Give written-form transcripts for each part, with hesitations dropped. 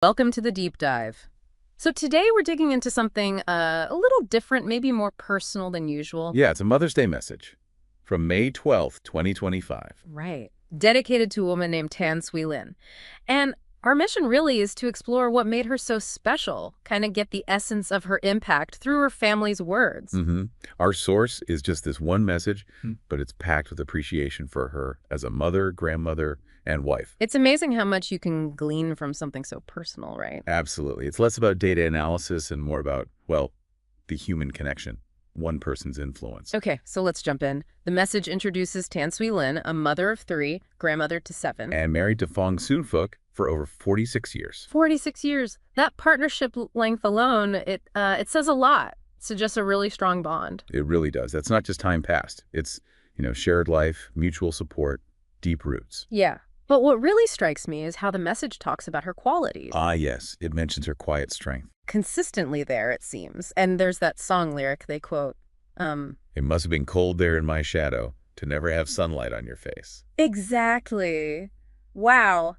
Welcome to the deep dive. So today we're digging into something a little different, maybe more personal than usual. Yeah, it's a Mother's Day message from May 12th, 2025. Right. Dedicated to a woman named Tan Sweelin. Lin. And our mission really is to explore what made her so special, kind of get the essence of her impact through her family's words. Our source is just this one message, but it's packed with appreciation for her as a mother, grandmother, and wife. It's amazing how much you can glean from something so personal, right? Absolutely. It's less about data analysis and more about, well, the human connection, one person's influence. Okay, so let's jump in. The message introduces Tan Sweelin, Lin, a mother of 3, grandmother to 7. And married to FONG FOOK for over 46 years. 46 years. That partnership length alone, it says a lot. It suggests a really strong bond. It really does. That's not just time passed. It's, shared life, mutual support, deep roots. Yeah. But what really strikes me is how the message talks about her qualities. Ah, yes. It mentions her quiet strength. Consistently there, it seems. And there's that song lyric they quote. It must have been cold there in my shadow to never have sunlight on your face. Exactly. Wow.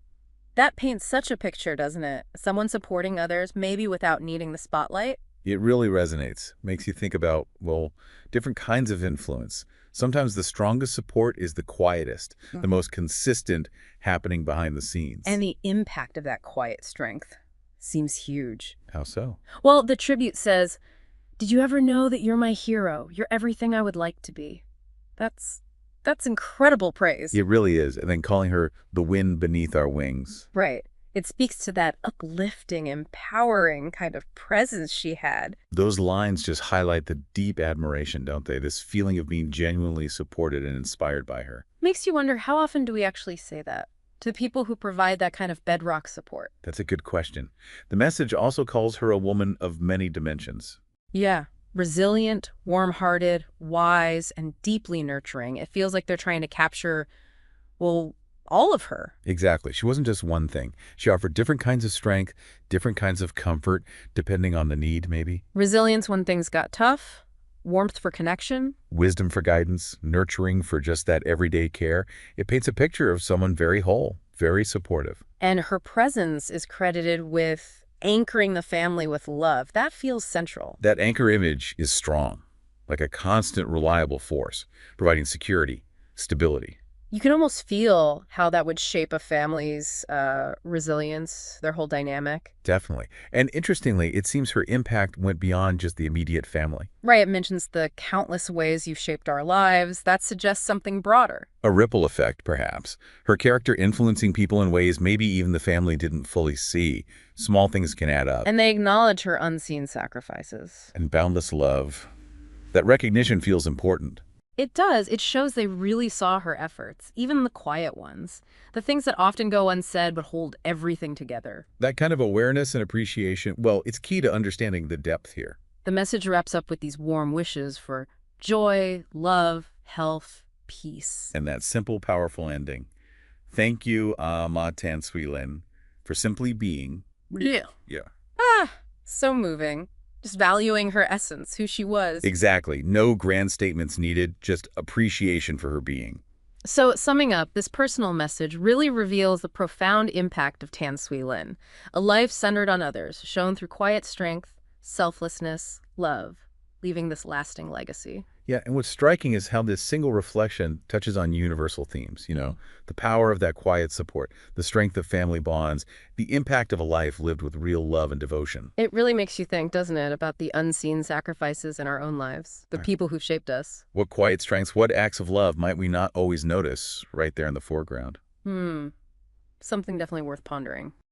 That paints such a picture, doesn't it? Someone supporting others, maybe without needing the spotlight. It really resonates. Makes you think about, well, different kinds of influence. Sometimes the strongest support is the quietest, the most consistent happening behind the scenes. And the impact of that quiet strength seems huge. How so? Well, the tribute says, "Did you ever know that you're my hero? You're everything I would like to be." That's incredible praise. It really is. And then calling her the wind beneath our wings. Right. It speaks to that uplifting, empowering kind of presence she had. Those lines just highlight the deep admiration, don't they? This feeling of being genuinely supported and inspired by her. Makes you wonder, how often do we actually say that to people who provide that kind of bedrock support? That's a good question. The message also calls her a woman of many dimensions. Yeah. Resilient, warm-hearted, wise, and deeply nurturing. It feels like they're trying to capture, well, all of her. Exactly. She wasn't just one thing. She offered different kinds of strength, different kinds of comfort, depending on the need, maybe. Resilience when things got tough, warmth for connection. Wisdom for guidance, nurturing for just that everyday care. It paints a picture of someone very whole, very supportive. And her presence is credited with anchoring the family with love. That feels central. That anchor image is strong, like a constant, reliable force, providing security, stability. You can almost feel how that would shape a family's resilience, their whole dynamic. Definitely. And interestingly, it seems her impact went beyond just the immediate family. Right, it mentions the countless ways you've shaped our lives. That suggests something broader. A ripple effect, perhaps. Her character influencing people in ways maybe even the family didn't fully see. Small things can add up. And they acknowledge her unseen sacrifices. And boundless love. That recognition feels important. It does. It shows they really saw her efforts, even the quiet ones, the things that often go unsaid but hold everything together. That kind of awareness and appreciation, well, it's key to understanding the depth here. The message wraps up with these warm wishes for joy, love, health, peace. And that simple, powerful ending. Thank you, AhMah Swee Lin, for simply being real. Yeah. So moving. Just valuing her essence, who she was. Exactly. No grand statements needed, just appreciation for her being. So, summing up, this personal message really reveals the profound impact of Tan Sweelin, Lin, a life centered on others, shown through quiet strength, selflessness, love, leaving this lasting legacy. Yeah, and what's striking is how this single reflection touches on universal themes, the power of that quiet support, the strength of family bonds, the impact of a life lived with real love and devotion. It really makes you think, doesn't it, about the unseen sacrifices in our own lives, the people who've shaped us. What quiet strengths, what acts of love might we not always notice right there in the foreground? Something definitely worth pondering.